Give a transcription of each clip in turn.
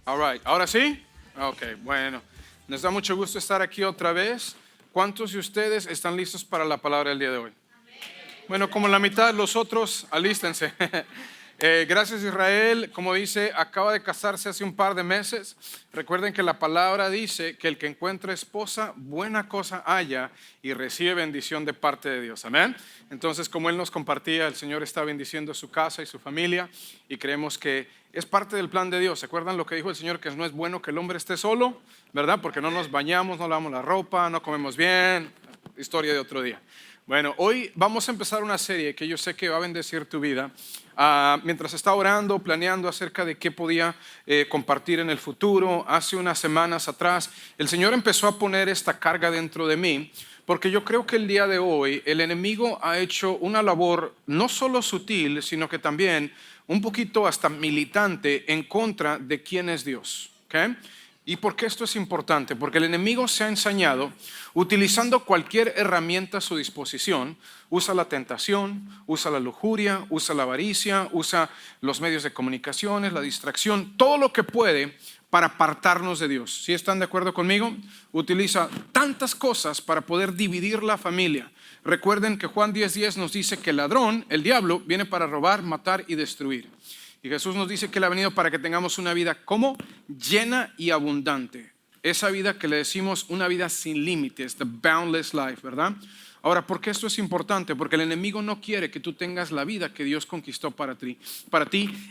All right. ¿Ahora sí? Ok, bueno. Nos da mucho gusto estar aquí otra vez. ¿Cuántos de ustedes están listos para la palabra del día de hoy? Bueno, como la mitad de los otros, alístense. Gracias Israel, como dice, acaba de casarse hace un par de meses. Recuerden que la palabra dice que el que encuentra esposa, buena cosa haya y recibe bendición de parte de Dios. Amén. Entonces, como él nos compartía, el Señor está bendiciendo su casa y su familia y creemos que es parte del plan de Dios. ¿Se acuerdan lo que dijo el Señor? Que no es bueno que el hombre esté solo, ¿verdad? Porque no nos bañamos, no lavamos la ropa, no comemos bien. Historia de otro día. Bueno, hoy vamos a empezar una serie que yo sé que va a bendecir tu vida. Mientras estaba orando, planeando acerca de qué podía compartir en el futuro, hace unas semanas atrás, el Señor empezó a poner esta carga dentro de mí, porque yo creo que el día de hoy el enemigo ha hecho una labor no solo sutil, sino que también un poquito hasta militante en contra de quién es Dios. ¿Okay? ¿Y por qué esto es importante? Porque el enemigo se ha ensañado utilizando cualquier herramienta a su disposición. Usa la tentación, usa la lujuria, usa la avaricia, usa los medios de comunicaciones, la distracción, todo lo que puede para apartarnos de Dios. ¿Sí están de acuerdo conmigo? Utiliza tantas cosas para poder dividir la familia. Recuerden que Juan 10:10 nos dice que el ladrón, el diablo, viene para robar, matar y destruir. Y Jesús nos dice que Él ha venido para que tengamos una vida como llena y abundante. Esa vida que le decimos una vida sin límites, the boundless life, ¿verdad? Ahora, ¿por qué esto es importante? Porque el enemigo no quiere que tú tengas la vida que Dios conquistó para ti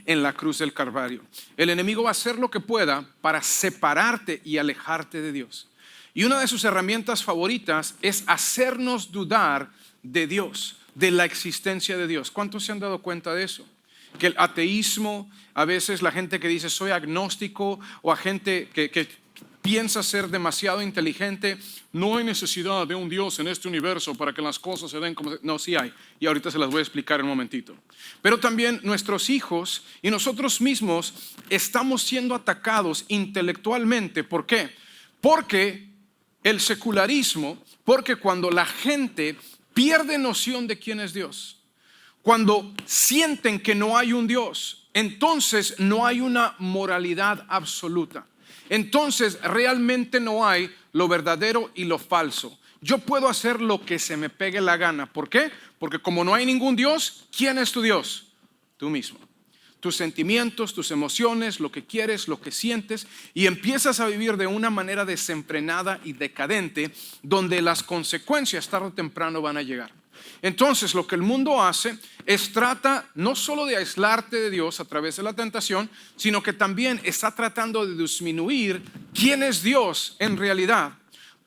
en la cruz del Calvario. El enemigo va a hacer lo que pueda para separarte y alejarte de Dios. Y una de sus herramientas favoritas es hacernos dudar de Dios, de la existencia de Dios. ¿Cuántos se han dado cuenta de eso? Que el ateísmo, a veces la gente que dice soy agnóstico, o a gente que piensa ser demasiado inteligente, no hay necesidad de un Dios en este universo para que las cosas se den como... No, sí hay, y ahorita se las voy a explicar en un momentito. Pero también nuestros hijos y nosotros mismos estamos siendo atacados intelectualmente. ¿Por qué? Porque el secularismo, porque cuando la gente pierde noción de quién es Dios, cuando sienten que no hay un Dios, entonces no hay una moralidad absoluta. Entonces realmente no hay lo verdadero y lo falso. Yo puedo hacer lo que se me pegue la gana. ¿Por qué? Porque como no hay ningún Dios, ¿quién es tu Dios? Tú mismo. Tus sentimientos, tus emociones, lo que quieres, lo que sientes, y empiezas a vivir de una manera desenfrenada y decadente, donde las consecuencias tarde o temprano van a llegar. Entonces lo que el mundo hace es trata no solo de aislarte de Dios a través de la tentación, sino que también está tratando de disminuir quién es Dios en realidad.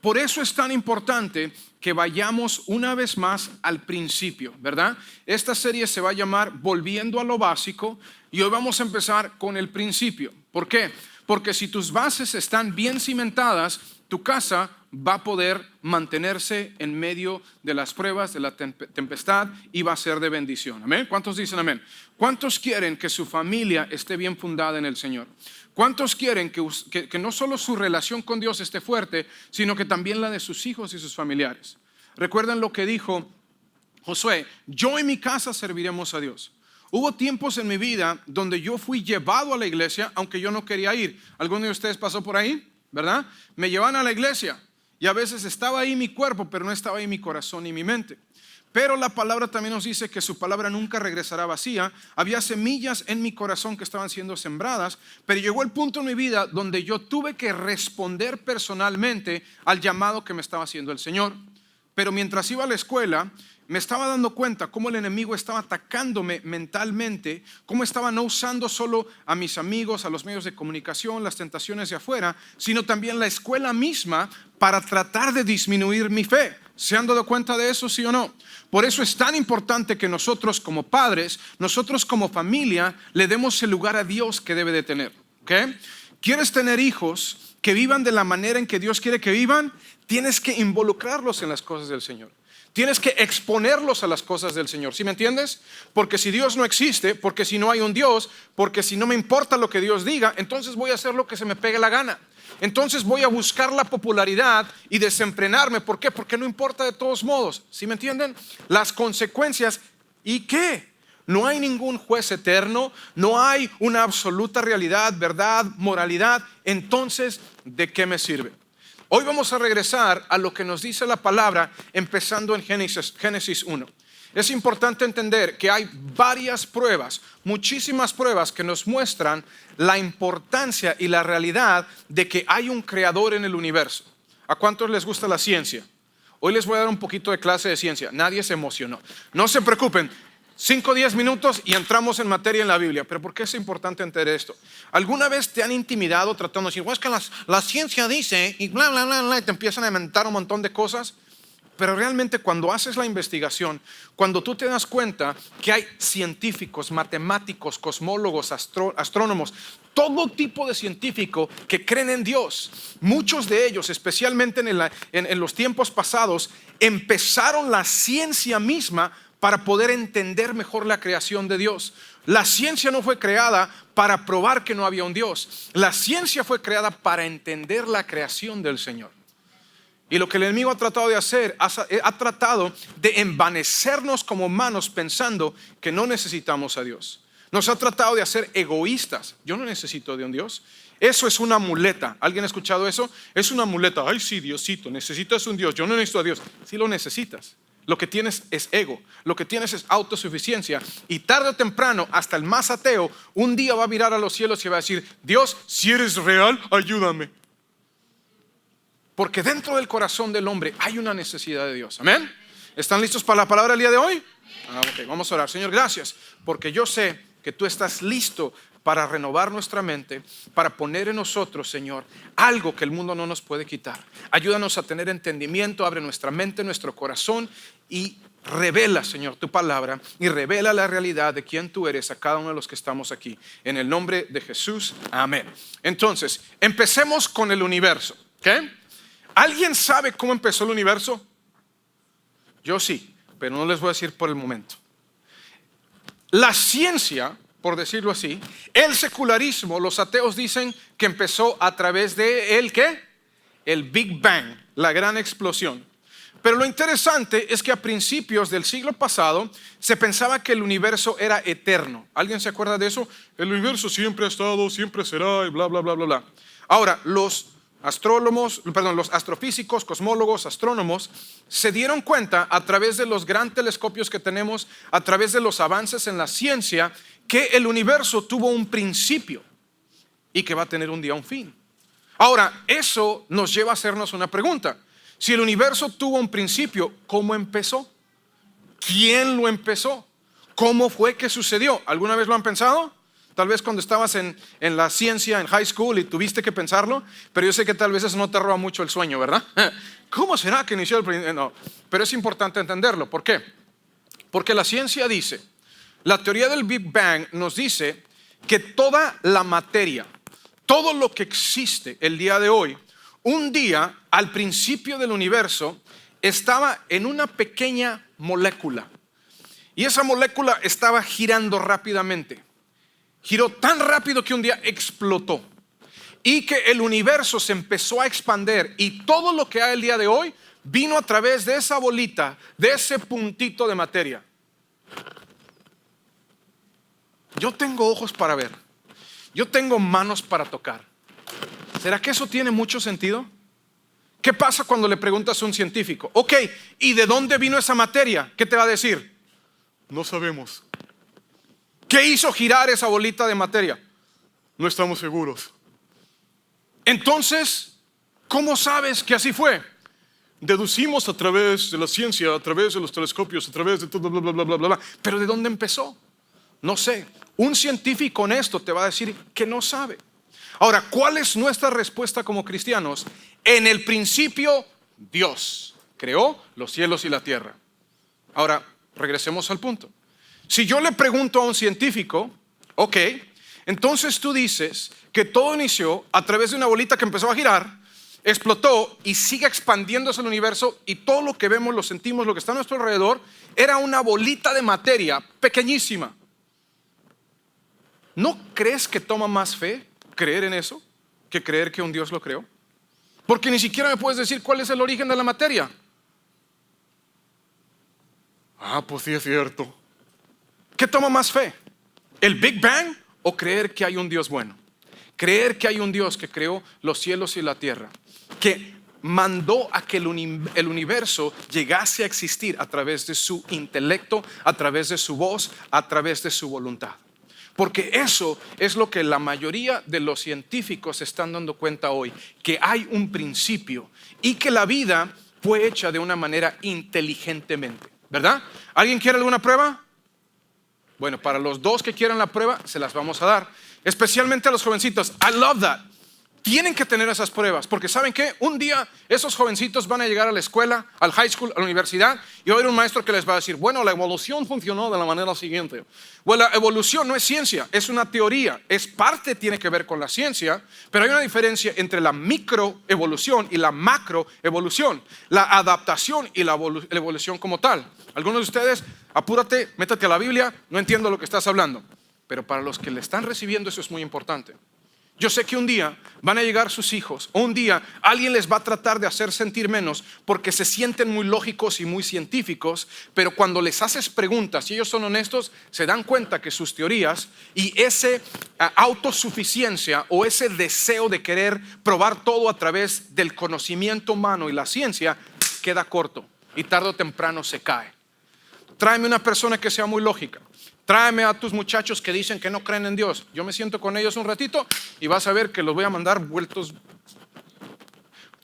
Por eso es tan importante que vayamos una vez más al principio, ¿verdad? Esta serie se va a llamar Volviendo a lo Básico, y hoy vamos a empezar con el principio. ¿Por qué? Porque si tus bases están bien cimentadas, tu casa va a poder mantenerse en medio de las pruebas, de la tempestad, y va a ser de bendición. ¿Amén? ¿Cuántos dicen amén? ¿Cuántos quieren que su familia esté bien fundada en el Señor? ¿Cuántos quieren que no solo su relación con Dios esté fuerte, sino que también la de sus hijos y sus familiares? Recuerdan lo que dijo Josué: yo y mi casa serviremos a Dios. Hubo tiempos en mi vida donde yo fui llevado a la iglesia aunque yo no quería ir. ¿Alguno de ustedes pasó por ahí? ¿Verdad? Me llevaban a la iglesia y a veces estaba ahí mi cuerpo, pero no estaba ahí mi corazón y mi mente. Pero la palabra también nos dice que su palabra nunca regresará vacía. Había semillas en mi corazón que estaban siendo sembradas, pero llegó el punto en mi vida donde yo tuve que responder personalmente al llamado que me estaba haciendo el Señor. Pero mientras iba a la escuela, me estaba dando cuenta cómo el enemigo estaba atacándome mentalmente, cómo estaba no usando solo a mis amigos, a los medios de comunicación, las tentaciones de afuera, sino también la escuela misma para tratar de disminuir mi fe. ¿Se han dado cuenta de eso, sí o no? Por eso es tan importante que nosotros como padres, nosotros como familia, le demos el lugar a Dios que debe de tener. ¿Okay? ¿Quieres tener hijos que vivan de la manera en que Dios quiere que vivan? Tienes que involucrarlos en las cosas del Señor. Tienes que exponerlos a las cosas del Señor. ¿Sí me entiendes? Porque si Dios no existe, porque si no hay un Dios, porque si no me importa lo que Dios diga, entonces voy a hacer lo que se me pegue la gana. Entonces voy a buscar la popularidad y desenfrenarme. ¿Por qué? Porque no importa de todos modos. ¿Sí me entienden? Las consecuencias. ¿Y qué? no hay ningún juez eterno, no hay una absoluta realidad, verdad, moralidad, entonces, ¿de qué me sirve? Hoy vamos a regresar a lo que nos dice la palabra, empezando en Génesis 1. Es importante entender que hay varias pruebas, muchísimas pruebas que nos muestran la importancia y la realidad de que hay un creador en el universo. ¿A cuántos les gusta la ciencia? Hoy les voy a dar un poquito de clase de ciencia. Nadie se emocionó. No se preocupen. 5 o 10 minutos y entramos en materia en la Biblia. Pero ¿por qué es importante entender esto? ¿Alguna vez te han intimidado tratando de decir, bueno, es que la ciencia dice y bla, bla, bla, bla, y te empiezan a inventar un montón de cosas? Pero realmente cuando haces la investigación, cuando tú te das cuenta que hay científicos, matemáticos, cosmólogos, astrónomos, todo tipo de científico que creen en Dios, muchos de ellos, especialmente en los tiempos pasados, empezaron la ciencia misma para poder entender mejor la creación de Dios. La ciencia no fue creada para probar que no había un Dios. La ciencia fue creada para entender la creación del Señor. Y lo que el enemigo ha tratado de hacer, ha tratado de envanecernos como humanos pensando que no necesitamos a Dios. Nos ha tratado de hacer egoístas. Yo no necesito de un Dios. Eso es una muleta. ¿Alguien ha escuchado eso? Es una muleta. Ay, sí, Diosito, necesitas un Dios. Yo no necesito a Dios. Sí lo necesitas. Lo que tienes es ego. Lo que tienes es autosuficiencia. Y tarde o temprano, hasta el más ateo, un día va a mirar a los cielos y va a decir, Dios, si eres real, ayúdame. Porque dentro del corazón del hombre hay una necesidad de Dios. Amén. ¿Están listos para la palabra del día de hoy? Ok, vamos a orar. Señor, gracias, porque yo sé que tú estás listo para renovar nuestra mente, para poner en nosotros, Señor, algo que el mundo no nos puede quitar. Ayúdanos a tener entendimiento, abre nuestra mente, nuestro corazón y revela, Señor, tu palabra y revela la realidad de quién tú eres a cada uno de los que estamos aquí. En el nombre de Jesús, amén. Entonces, empecemos con el universo, ¿ok? ¿Alguien sabe cómo empezó el universo? Yo sí, pero no les voy a decir por el momento. La ciencia, por decirlo así, el secularismo, los ateos dicen que empezó a través de el ¿qué? El Big Bang, la gran explosión. Pero lo interesante es que a principios del siglo pasado se pensaba que el universo era eterno. ¿Alguien se acuerda de eso? El universo siempre ha estado, siempre será y bla, bla, bla, bla, bla. Ahora, los astrofísicos, cosmólogos, astrónomos se dieron cuenta a través de los grandes telescopios que tenemos, a través de los avances en la ciencia, que el universo tuvo un principio y que va a tener un día un fin. Ahora, eso nos lleva a hacernos una pregunta. Si el universo tuvo un principio, ¿cómo empezó? ¿Quién lo empezó? ¿Cómo fue que sucedió? ¿Alguna vez lo han pensado? Tal vez cuando estabas en la ciencia, en high school y tuviste que pensarlo, pero yo sé que tal vez eso no te roba mucho el sueño, ¿verdad? ¿Cómo será que inició el principio? No, pero es importante entenderlo. ¿Por qué? Porque la ciencia dice, la teoría del Big Bang nos dice que toda la materia, todo lo que existe el día de hoy, un día al principio del universo estaba en una pequeña molécula. Y esa molécula estaba girando rápidamente. Giró tan rápido que un día explotó y que el universo se empezó a expandir y todo lo que hay el día de hoy vino a través de esa bolita, de ese puntito de materia. Yo tengo ojos para ver, yo tengo manos para tocar. ¿Será que eso tiene mucho sentido? ¿Qué pasa cuando le preguntas a un científico? Ok, ¿y de dónde vino esa materia? ¿Qué te va a decir? No sabemos. ¿Qué hizo girar esa bolita de materia? No estamos seguros. Entonces, ¿cómo sabes que así fue? Deducimos a través de la ciencia, a través de los telescopios, a través de todo, bla, bla, bla, bla, bla, bla. ¿Pero de dónde empezó? No sé. Un científico honesto te va a decir que no sabe. Ahora, ¿cuál es nuestra respuesta como cristianos? En el principio, Dios creó los cielos y la tierra. Ahora, regresemos al punto. Si yo le pregunto a un científico, ok, entonces tú dices que todo inició a través de una bolita que empezó a girar, explotó y sigue expandiéndose el universo y todo lo que vemos, lo sentimos, lo que está a nuestro alrededor, era una bolita de materia pequeñísima. ¿No crees que toma más fe creer en eso que creer que un Dios lo creó? Porque ni siquiera me puedes decir cuál es el origen de la materia. Ah, pues sí es cierto. ¿Qué toma más fe? ¿El Big Bang o creer que hay un Dios bueno? Creer que hay un Dios que creó los cielos y la tierra, que mandó a que el universo llegase a existir a través de su intelecto, a través de su voz, a través de su voluntad. Porque eso es lo que la mayoría de los científicos se están dando cuenta hoy, que hay un principio y que la vida fue hecha de una manera inteligentemente, ¿verdad? ¿Alguien quiere alguna prueba? Bueno, para los dos que quieran la prueba, se las vamos a dar. Especialmente a los jovencitos. I love that. Tienen que tener esas pruebas, porque ¿saben qué? Un día esos jovencitos van a llegar a la escuela, al high school, a la universidad, y va a haber un maestro que les va a decir, bueno, la evolución funcionó de la manera siguiente. Bueno, la evolución no es ciencia, es una teoría, es parte, tiene que ver con la ciencia, pero hay una diferencia entre la microevolución y la macroevolución, la adaptación y la evolución como tal. Algunos de ustedes, apúrate, métate a la Biblia, no entiendo lo que estás hablando, pero para los que le están recibiendo eso es muy importante. Yo sé que un día van a llegar sus hijos, o un día alguien les va a tratar de hacer sentir menos porque se sienten muy lógicos y muy científicos, pero cuando les haces preguntas y ellos son honestos, se dan cuenta que sus teorías y ese autosuficiencia o ese deseo de querer probar todo a través del conocimiento humano y la ciencia queda corto y tarde o temprano se cae. Tráeme una persona que sea muy lógica. Tráeme a tus muchachos que dicen que no creen en Dios. Yo me siento con ellos un ratito y vas a ver que los voy a mandar vueltos.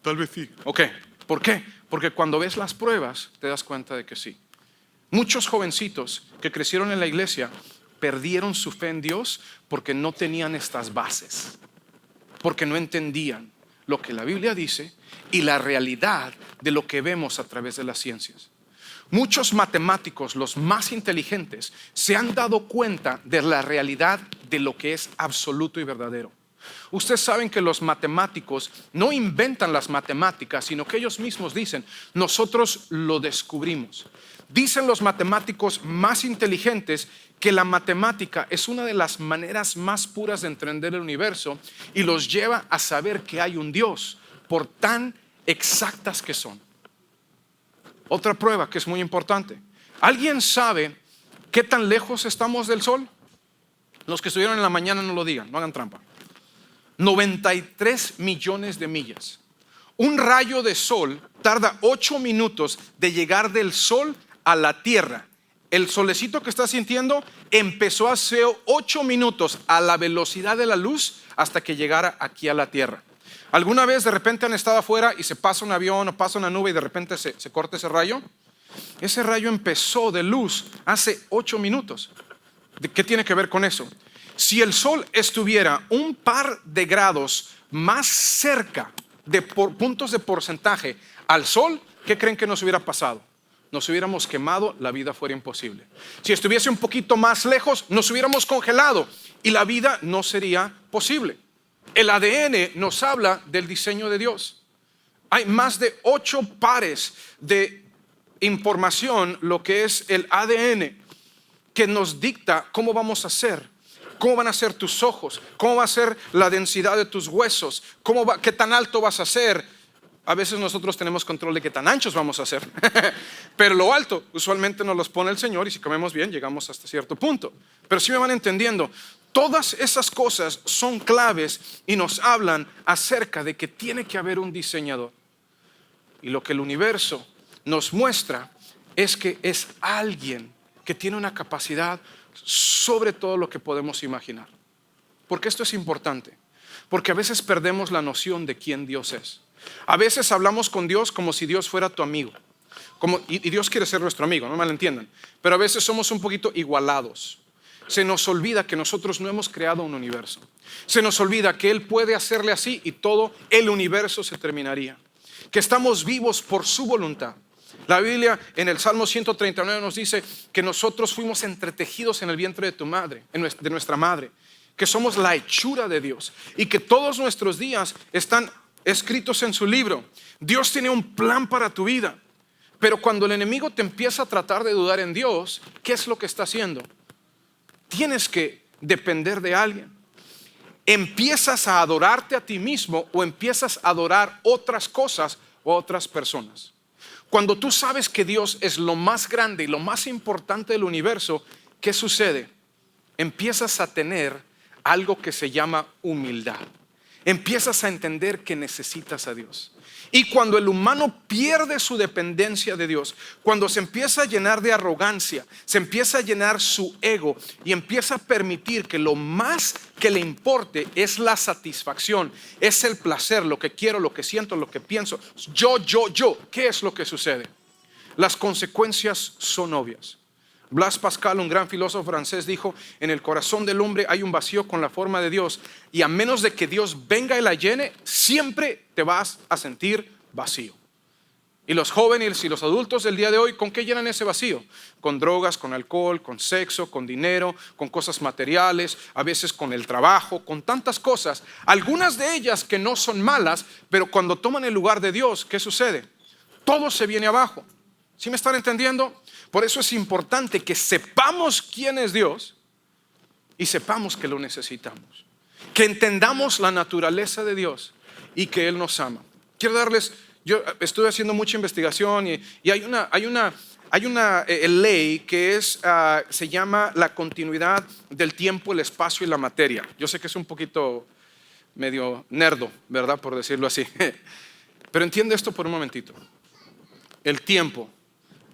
Tal vez sí. Ok, ¿por qué? Porque cuando ves las pruebas te das cuenta de que sí. Muchos jovencitos que crecieron en la iglesia perdieron su fe en Dios porque no tenían estas bases, porque no entendían lo que la Biblia dice y la realidad de lo que vemos a través de las ciencias. Muchos matemáticos, los más inteligentes, se han dado cuenta de la realidad de lo que es absoluto y verdadero. Ustedes saben que los matemáticos no inventan las matemáticas, sino que ellos mismos dicen, nosotros lo descubrimos. Dicen los matemáticos más inteligentes que la matemática es una de las maneras más puras de entender el universo y los lleva a saber que hay un Dios, por tan exactas que son. Otra prueba que es muy importante. ¿Alguien sabe qué tan lejos estamos del sol? Los que estuvieron en la mañana no lo digan, no hagan trampa. 93 millones de millas. Un rayo de sol tarda 8 minutos de llegar del sol a la tierra. El solecito que estás sintiendo empezó hace 8 minutos a la velocidad de la luz hasta que llegara aquí a la tierra. ¿Alguna vez de repente han estado afuera y se pasa un avión o pasa una nube y de repente se corta ese rayo? Ese rayo empezó de luz hace 8 minutos. ¿Qué tiene que ver con eso? Si el sol estuviera un par de grados más cerca de puntos de porcentaje al sol, ¿qué creen que nos hubiera pasado? Nos hubiéramos quemado, la vida fuera imposible. Si estuviese un poquito más lejos, nos hubiéramos congelado y la vida no sería posible. El ADN nos habla del diseño de Dios. Hay más de 8 pares de información, lo que es el ADN, que nos dicta cómo vamos a ser, cómo van a ser tus ojos, cómo va a ser la densidad de tus huesos, qué tan alto vas a ser. A veces nosotros tenemos control de qué tan anchos vamos a ser, pero lo alto usualmente nos los pone el Señor y si comemos bien llegamos hasta cierto punto. Pero si me van entendiendo, todas esas cosas son claves y nos hablan acerca de que tiene que haber un diseñador. Y lo que el universo nos muestra es que es alguien que tiene una capacidad sobre todo lo que podemos imaginar. Porque esto es importante, porque a veces perdemos la noción de quién Dios es. A veces hablamos con Dios como si Dios fuera tu amigo, y Dios quiere ser nuestro amigo, no me malentiendan, pero a veces somos un poquito igualados. Se nos olvida que nosotros no hemos creado un universo. Se nos olvida que Él puede hacerle así y todo el universo se terminaría. Que estamos vivos por su voluntad. La Biblia en el Salmo 139 nos dice que nosotros fuimos entretejidos en el vientre de tu madre, de nuestra madre, que somos la hechura de Dios y que todos nuestros días están escritos en su libro. Dios tiene un plan para tu vida, pero cuando el enemigo te empieza a tratar de dudar en Dios, ¿qué es lo que está haciendo? Tienes que depender de alguien. Empiezas a adorarte a ti mismo o empiezas a adorar otras cosas o otras personas. Cuando tú sabes que Dios es lo más grande y lo más importante del universo, ¿qué sucede? Empiezas a tener algo que se llama humildad. Empiezas a entender que necesitas a Dios. Y cuando el humano pierde su dependencia de Dios, cuando se empieza a llenar de arrogancia, se empieza a llenar su ego y empieza a permitir que lo más que le importe es la satisfacción, es el placer, lo que quiero, lo que siento, lo que pienso, yo, ¿qué es lo que sucede? Las consecuencias son obvias. Blaise Pascal, un gran filósofo francés, dijo: en el corazón del hombre hay un vacío con la forma de Dios, y a menos de que Dios venga y la llene, siempre te vas a sentir vacío. Y los jóvenes y los adultos del día de hoy, ¿con qué llenan ese vacío? Con drogas, con alcohol, con sexo, con dinero, con cosas materiales, a veces con el trabajo, con tantas cosas, algunas de ellas que no son malas, pero cuando toman el lugar de Dios, ¿qué sucede? Todo se viene abajo. ¿Sí me están entendiendo? Por eso es importante que sepamos quién es Dios y sepamos que lo necesitamos. Que entendamos la naturaleza de Dios y que Él nos ama. Quiero darles, yo estuve haciendo mucha investigación y hay una ley que se llama la continuidad del tiempo, el espacio y la materia. Yo sé que es un poquito medio nerdo, ¿verdad? Por decirlo así. Pero entiende esto por un momentito. El tiempo,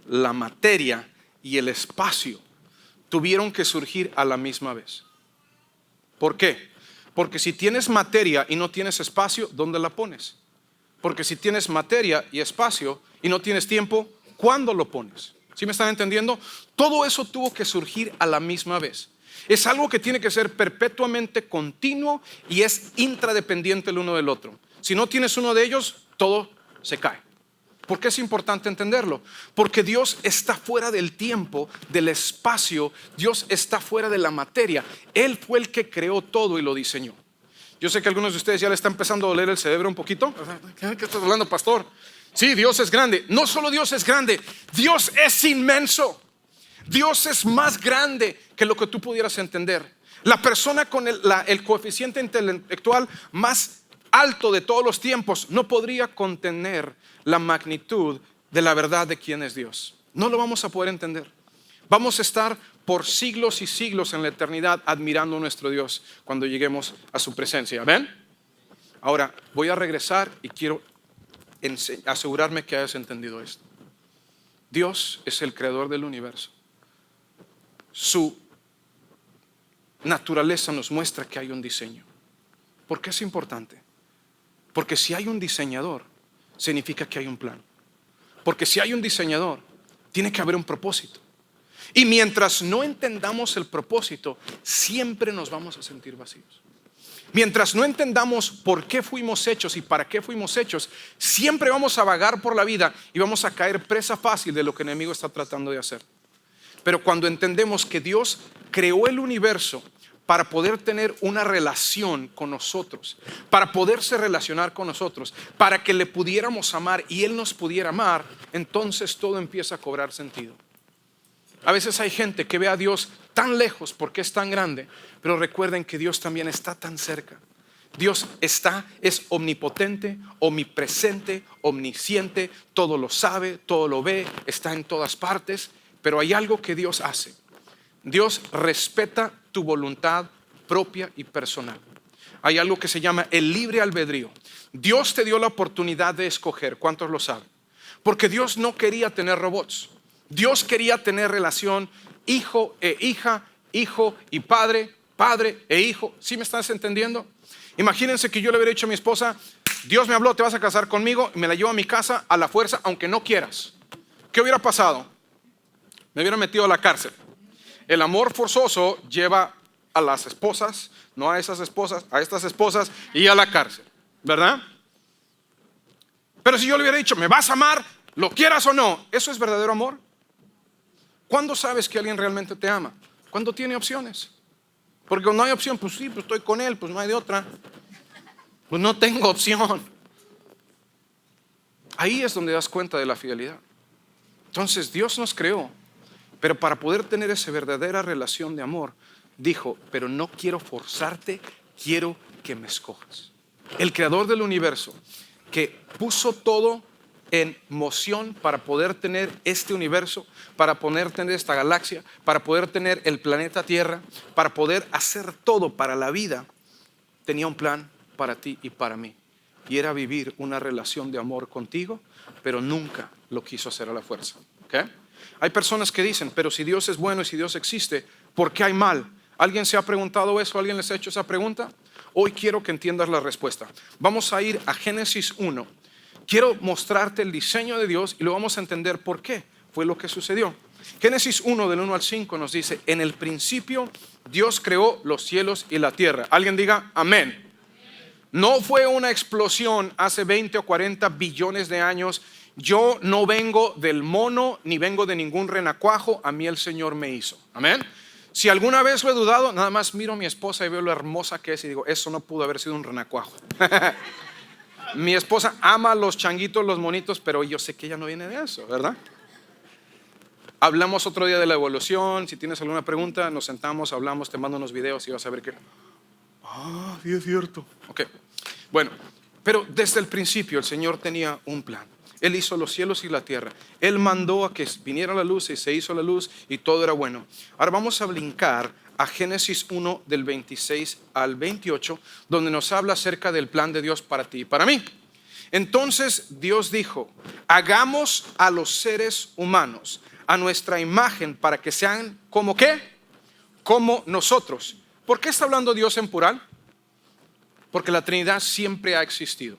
la materia y el espacio tuvieron que surgir a la misma vez. ¿Por qué? Porque si tienes materia y no tienes espacio, ¿dónde la pones? Porque si tienes materia y espacio y no tienes tiempo, ¿cuándo lo pones? ¿Sí me están entendiendo? Todo eso tuvo que surgir a la misma vez. Es algo que tiene que ser perpetuamente continuo y es intradependiente el uno del otro. Si no tienes uno de ellos, todo se cae. ¿Por qué es importante entenderlo? Porque Dios está fuera del tiempo, del espacio. Dios está fuera de la materia. Él fue el que creó todo y lo diseñó. Yo sé que a algunos de ustedes ya le está empezando a doler el cerebro un poquito. ¿Qué estás hablando, pastor? Sí, Dios es grande. No solo Dios es grande, Dios es inmenso. Dios es más grande que lo que tú pudieras entender. La persona con el coeficiente intelectual más alto de todos los tiempos no podría contener la magnitud de la verdad de quién es Dios. No lo vamos a poder entender. Vamos a estar por siglos y siglos en la eternidad admirando a nuestro Dios cuando lleguemos a su presencia. ¿Ven? Ahora voy a regresar y quiero asegurarme que hayas entendido esto. Dios es el creador del universo. Su naturaleza nos muestra que hay un diseño. ¿Por qué es importante? Porque si hay un diseñador, significa que hay un plan. Porque si hay un diseñador, tiene que haber un propósito. Y mientras no entendamos el propósito, siempre nos vamos a sentir vacíos. Mientras no entendamos por qué fuimos hechos y para qué fuimos hechos, siempre vamos a vagar por la vida y vamos a caer presa fácil de lo que el enemigo está tratando de hacer. Pero cuando entendemos que Dios creó el universo para poder tener una relación con nosotros, para poderse relacionar con nosotros, para que le pudiéramos amar y Él nos pudiera amar, entonces todo empieza a cobrar sentido. A veces hay gente que ve a Dios tan lejos porque es tan grande, pero recuerden que Dios también está tan cerca. Dios es omnipotente, omnipresente, omnisciente, todo lo sabe, todo lo ve, está en todas partes, pero hay algo que Dios hace. Dios respeta tu voluntad propia y personal. Hay algo que se llama el libre albedrío. Dios te dio la oportunidad de escoger. ¿Cuántos lo saben? Porque Dios no quería tener robots. Dios quería tener relación hijo e hija, hijo y padre, padre e hijo. ¿Sí me estás entendiendo? Imagínense que yo le hubiera dicho a mi esposa: Dios me habló, te vas a casar conmigo, y me la llevo a mi casa a la fuerza, aunque no quieras. ¿Qué hubiera pasado? Me hubiera metido a la cárcel. El amor forzoso lleva a las esposas, no a esas esposas, a estas esposas y a la cárcel, ¿verdad? Pero si yo le hubiera dicho: me vas a amar, lo quieras o no, ¿eso es verdadero amor? ¿Cuándo sabes que alguien realmente te ama? Cuando tiene opciones. Porque cuando no hay opción, pues sí, pues estoy con él, pues no hay de otra. Pues no tengo opción. Ahí es donde das cuenta de la fidelidad. Entonces Dios nos creó, pero para poder tener esa verdadera relación de amor, dijo: pero no quiero forzarte, quiero que me escojas. El creador del universo, que puso todo en moción para poder tener este universo, para poder tener esta galaxia, para poder tener el planeta Tierra, para poder hacer todo para la vida, tenía un plan para ti y para mí. Y era vivir una relación de amor contigo, pero nunca lo quiso hacer a la fuerza. ¿Okay? Hay personas que dicen, pero si Dios es bueno y si Dios existe, ¿por qué hay mal? ¿Alguien se ha preguntado eso? ¿Alguien les ha hecho esa pregunta? Hoy quiero que entiendas la respuesta. Vamos a ir a Génesis 1. Quiero mostrarte el diseño de Dios y lo vamos a entender por qué fue lo que sucedió. Génesis 1 del 1 al 5 nos dice, en el principio Dios creó los cielos y la tierra. Alguien diga amén. No fue una explosión hace 20 o 40 billones de años. Yo no vengo del mono ni vengo de ningún renacuajo. A mí el Señor me hizo. Amén. Si alguna vez lo he dudado, nada más miro a mi esposa y veo lo hermosa que es y digo, eso no pudo haber sido un renacuajo. Mi esposa ama los changuitos, los monitos, pero yo sé que ella no viene de eso, ¿verdad? Hablamos otro día de la evolución. Si tienes alguna pregunta, nos sentamos, hablamos, te mando unos videos y vas a ver que sí es cierto. Ok, bueno, pero desde el principio el Señor tenía un plan. Él hizo los cielos y la tierra. Él mandó a que viniera la luz y se hizo la luz y todo era bueno. Ahora vamos a brincar a Génesis 1 del 26 al 28, donde nos habla acerca del plan de Dios para ti y para mí. Entonces Dios dijo, hagamos a los seres humanos a nuestra imagen para que sean como ¿qué? Como nosotros. ¿Por qué está hablando Dios en plural? Porque la Trinidad siempre ha existido.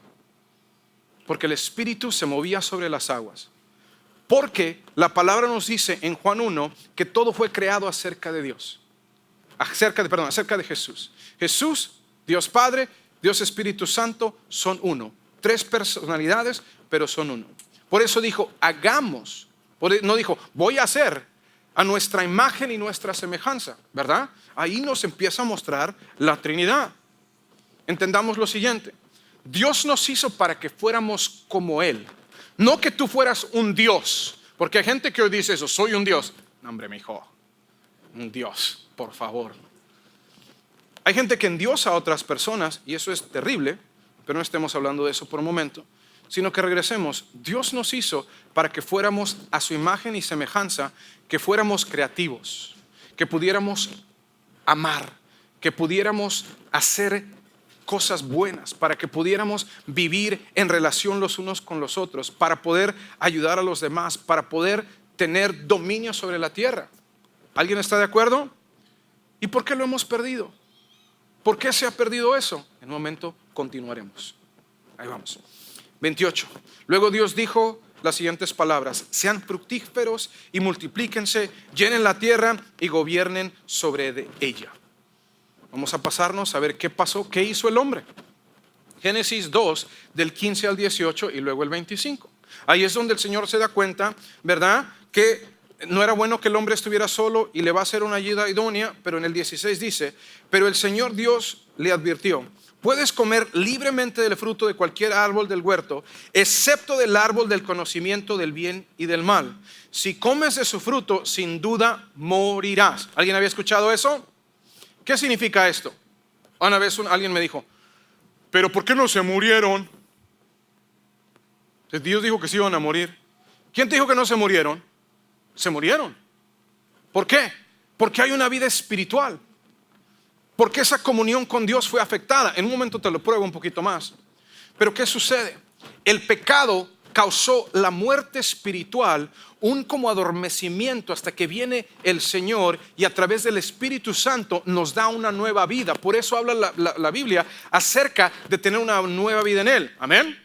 Porque el Espíritu se movía sobre las aguas. Porque la palabra nos dice en Juan 1 que todo fue creado acerca de Dios. Acerca de Jesús. Jesús, Dios Padre, Dios Espíritu Santo son uno. 3 personalidades, pero son uno. Por eso dijo, hagamos. No dijo, voy a hacer a nuestra imagen y nuestra semejanza, ¿verdad? Ahí nos empieza a mostrar la Trinidad. Entendamos lo siguiente. Dios nos hizo para que fuéramos como Él. No que tú fueras un Dios. Porque hay gente que hoy dice eso, soy un Dios. No, hombre, mijo, un Dios, por favor. Hay gente que endiosa a otras personas y eso es terrible, pero no estemos hablando de eso por un momento, sino que regresemos. Dios nos hizo para que fuéramos a su imagen y semejanza, que fuéramos creativos, que pudiéramos amar, que pudiéramos hacer cosas buenas, para que pudiéramos vivir en relación los unos con los otros, para poder ayudar a los demás, para poder tener dominio sobre la tierra. ¿Alguien está de acuerdo? ¿Y por qué lo hemos perdido? ¿Por qué se ha perdido eso? En un momento continuaremos. Ahí vamos. 28. Luego Dios dijo las siguientes palabras: sean fructíferos y multiplíquense, llenen la tierra y gobiernen sobre ella. Vamos a pasarnos a ver qué pasó, qué hizo el hombre. Génesis 2 del 15 al 18 y luego el 25. Ahí es donde el Señor se da cuenta, ¿verdad?, que no era bueno que el hombre estuviera solo y le va a hacer una ayuda idónea. Pero en el 16 dice, pero el Señor Dios le advirtió: puedes comer libremente del fruto de cualquier árbol del huerto, excepto del árbol del conocimiento del bien y del mal. Si comes de su fruto, sin duda morirás. ¿Alguien había escuchado eso? ¿Qué significa esto? Una vez alguien me dijo, pero ¿por qué no se murieron? Dios dijo que se iban a morir. ¿Quién te dijo que no se murieron? Se murieron. ¿Por qué? Porque hay una vida espiritual. Porque esa comunión con Dios fue afectada. En un momento te lo pruebo un poquito más. Pero ¿qué sucede? El pecado causó la muerte espiritual, un como adormecimiento hasta que viene el Señor y a través del Espíritu Santo nos da una nueva vida. Por eso habla la Biblia acerca de tener una nueva vida en Él. Amén.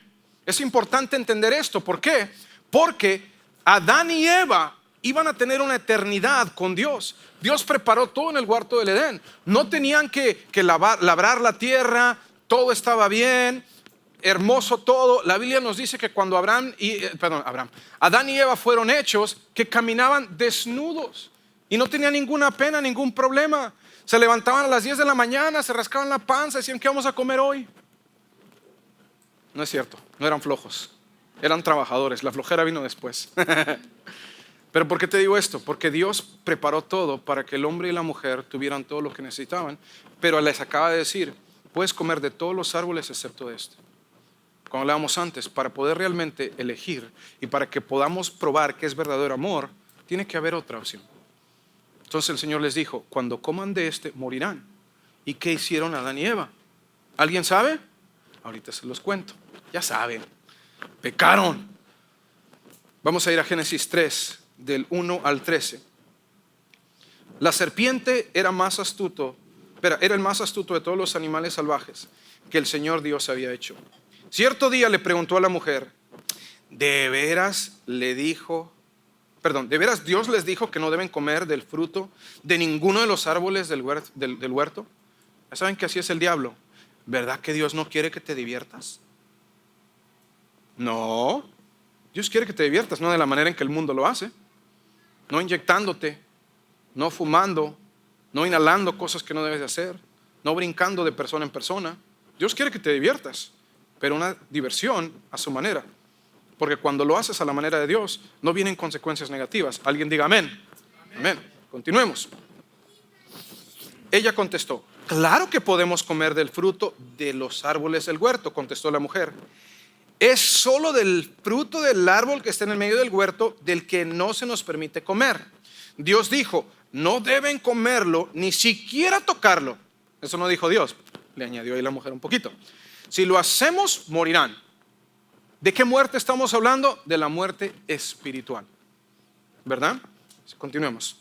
Es importante entender esto. ¿Por qué? Porque Adán y Eva iban a tener una eternidad con Dios. Dios preparó todo en el huerto del Edén. No tenían que labrar la tierra, todo estaba bien, hermoso todo. La Biblia nos dice que cuando Adán y Eva fueron hechos, que caminaban desnudos y no tenían ninguna pena, ningún problema. Se levantaban a las 10 de la mañana, se rascaban la panza, decían, ¿qué vamos a comer hoy? No es cierto, no eran flojos, eran trabajadores. La flojera vino después. Pero ¿por qué te digo esto? Porque Dios preparó todo para que el hombre y la mujer tuvieran todo lo que necesitaban. Pero les acaba de decir, puedes comer de todos los árboles excepto de este. como hablábamos antes, para poder realmente elegir y para que podamos probar que es verdadero amor, tiene que haber otra opción. Entonces el Señor les dijo, cuando coman de este, morirán. ¿Y qué hicieron Adán y Eva? ¿Alguien sabe? Ahorita se los cuento. Ya saben, pecaron. Vamos a ir a Génesis 3, del 1 al 13. La serpiente era el más astuto de todos los animales salvajes que el Señor Dios había hecho. Cierto día le preguntó a la mujer, ¿de veras Dios les dijo que no deben comer del fruto de ninguno de los árboles del huerto? Ya saben que así es el diablo. ¿Verdad que Dios no quiere que te diviertas? No, Dios quiere que te diviertas, no de la manera en que el mundo lo hace. No inyectándote, no fumando, no inhalando cosas que no debes de hacer, no brincando de persona en persona. Dios quiere que te diviertas, pero una diversión a su manera. Porque cuando lo haces a la manera de Dios, no vienen consecuencias negativas. Alguien diga amén. Amén. Continuemos. Ella contestó, claro que podemos comer del fruto de los árboles del huerto, contestó la mujer. Es solo del fruto del árbol que está en el medio del huerto del que no se nos permite comer. Dios dijo, no deben comerlo ni siquiera tocarlo. Eso no dijo Dios, le añadió ahí la mujer un poquito. Si lo hacemos, morirán. ¿De qué muerte estamos hablando? De la muerte espiritual, ¿verdad? Continuemos.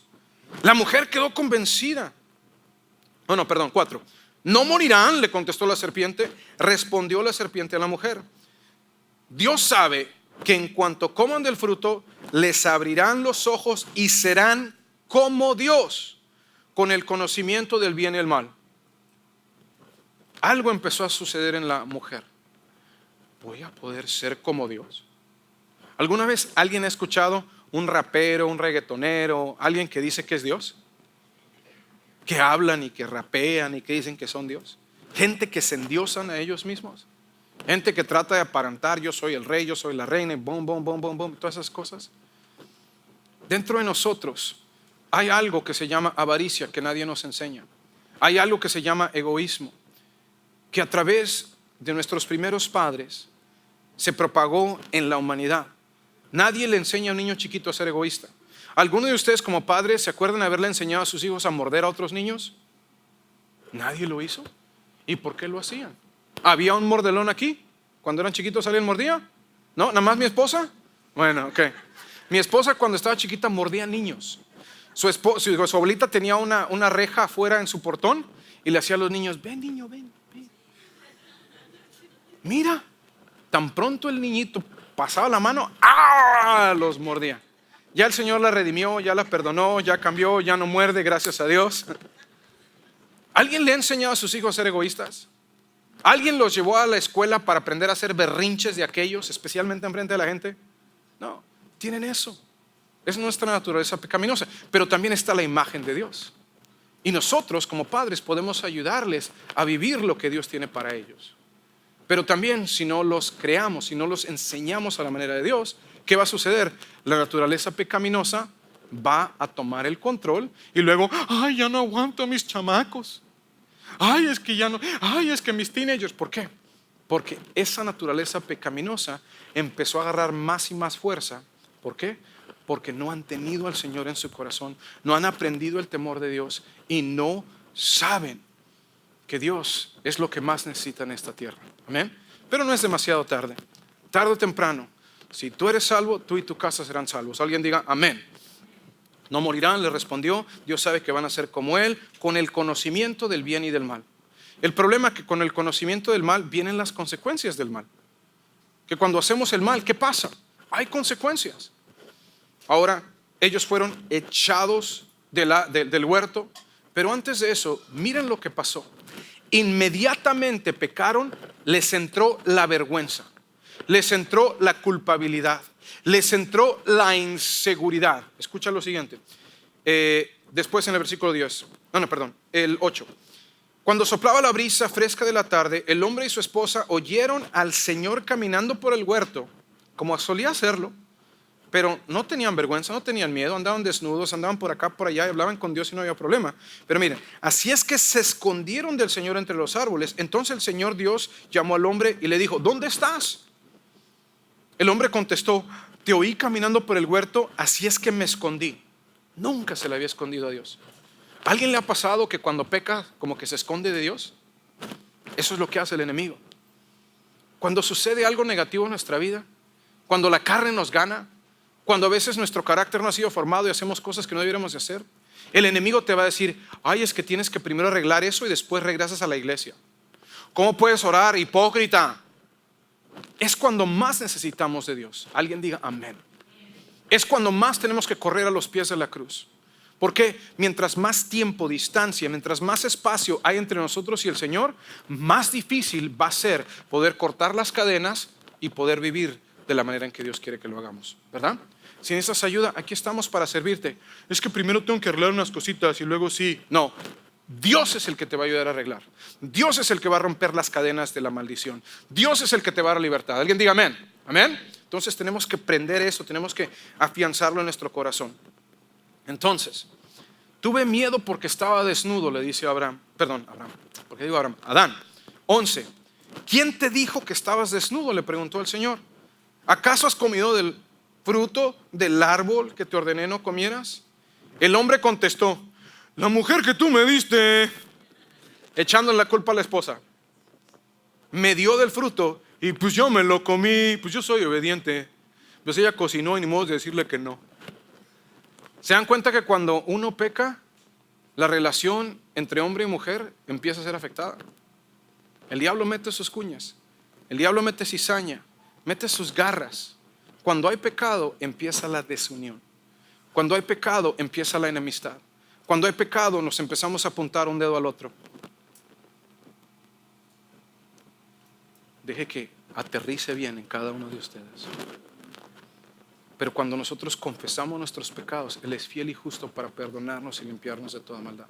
La mujer quedó convencida. 4. No morirán, le contestó la serpiente. Respondió la serpiente a la mujer. Dios sabe que en cuanto coman del fruto, les abrirán los ojos y serán como Dios, con el conocimiento del bien y el mal. Algo empezó a suceder en la mujer. ¿Voy a poder ser como Dios? ¿Alguna vez alguien ha escuchado un rapero, un reggaetonero, alguien que dice que es Dios? Que hablan y que rapean y que dicen que son Dios. Gente que se endiosan a ellos mismos. Gente que trata de aparentar, yo soy el rey, yo soy la reina, todas esas cosas. Dentro de nosotros hay algo que se llama avaricia que nadie nos enseña. Hay algo que se llama egoísmo, que a través de nuestros primeros padres se propagó en la humanidad. Nadie le enseña a un niño chiquito a ser egoísta. ¿Alguno de ustedes como padres se acuerdan de haberle enseñado a sus hijos a morder a otros niños? Nadie lo hizo. ¿Y por qué lo hacían? ¿Había un mordelón aquí? ¿Cuando eran chiquitos alguien mordía? ¿No? ¿Nada más mi esposa? Bueno, ok. Mi esposa cuando estaba chiquita mordía niños. Su abuelita tenía una reja afuera en su portón y le hacía a los niños, ven niño, ven. Mira, tan pronto el niñito pasaba la mano, ¡ah!, los mordía. Ya el Señor la redimió, ya la perdonó, ya cambió, ya no muerde, gracias a Dios. ¿Alguien le ha enseñado a sus hijos a ser egoístas? ¿Alguien los llevó a la escuela para aprender a hacer berrinches de aquellos, especialmente enfrente de la gente? No, tienen eso. Es nuestra naturaleza pecaminosa, pero también está la imagen de Dios. Y nosotros como padres podemos ayudarles a vivir lo que Dios tiene para ellos. Pero también si no los creamos, si no los enseñamos a la manera de Dios, ¿qué va a suceder? La naturaleza pecaminosa va a tomar el control y luego, ay, ya no aguanto a mis chamacos. Ay, es que mis teenagers. ¿Por qué? Porque esa naturaleza pecaminosa empezó a agarrar más y más fuerza. ¿Por qué? Porque no han tenido al Señor en su corazón, no han aprendido el temor de Dios y no saben que Dios es lo que más necesita en esta tierra. Amén. Pero no es demasiado tarde. Tarde o temprano, si tú eres salvo, tú y tu casa serán salvos. Alguien diga amén. No morirán, le respondió. Dios sabe que van a ser como Él, con el conocimiento del bien y del mal. El problema es que con el conocimiento del mal vienen las consecuencias del mal. Que cuando hacemos el mal, ¿qué pasa? Hay consecuencias. Ahora, ellos fueron echados del huerto, pero antes de eso, miren lo que pasó. Inmediatamente pecaron, les entró la vergüenza, les entró la culpabilidad, les entró la inseguridad. Escucha lo siguiente. Después en el versículo 10, el 8. Cuando soplaba la brisa fresca de la tarde, el hombre y su esposa oyeron al Señor caminando por el huerto, como solía hacerlo, pero no tenían vergüenza, no tenían miedo, andaban desnudos, andaban por acá, por allá, y hablaban con Dios y no había problema. Pero miren, así es que se escondieron del Señor entre los árboles. Entonces el Señor Dios llamó al hombre y le dijo: ¿dónde estás? El hombre contestó: te oí caminando por el huerto, así es que me escondí. Nunca se le había escondido a Dios. ¿A alguien le ha pasado que cuando peca como que se esconde de Dios? Eso es lo que hace el enemigo. Cuando sucede algo negativo en nuestra vida, cuando la carne nos gana, cuando a veces nuestro carácter no ha sido formado y hacemos cosas que no deberíamos de hacer, el enemigo te va a decir: ay, es que tienes que primero arreglar eso y después regresas a la iglesia. ¿Cómo puedes orar, hipócrita? Es cuando más necesitamos de Dios. Alguien diga amén. Es cuando más tenemos que correr a los pies de la cruz. Porque mientras más tiempo, distancia, mientras más espacio hay entre nosotros y el Señor, más difícil va a ser poder cortar las cadenas y poder vivir de la manera en que Dios quiere que lo hagamos, ¿verdad? Si necesitas ayuda, aquí estamos para servirte. Es que primero tengo que arreglar unas cositas y luego sí. No, Dios es el que te va a ayudar a arreglar. Dios es el que va a romper las cadenas de la maldición. Dios es el que te va a dar libertad. Alguien diga amén. Amén. Entonces tenemos que prender eso, tenemos que afianzarlo en nuestro corazón. Entonces, tuve miedo porque estaba desnudo, le dice Adán. 11. ¿Quién te dijo que estabas desnudo?, le preguntó el Señor. ¿Acaso has comido del fruto del árbol que te ordené no comieras? El hombre contestó: la mujer que tú me diste, echándole la culpa a la esposa, me dio del fruto y pues yo me lo comí. Pues yo soy obediente. Pues ella cocinó y ni modo de decirle que no. ¿Se dan cuenta que cuando uno peca, la relación entre hombre y mujer empieza a ser afectada? El diablo mete sus cuñas, el diablo mete cizaña, mete sus garras. Cuando hay pecado empieza la desunión. Cuando hay pecado empieza la enemistad. Cuando hay pecado nos empezamos a apuntar un dedo al otro. Deje que aterrice bien en cada uno de ustedes. Pero cuando nosotros confesamos nuestros pecados, Él es fiel y justo para perdonarnos y limpiarnos de toda maldad.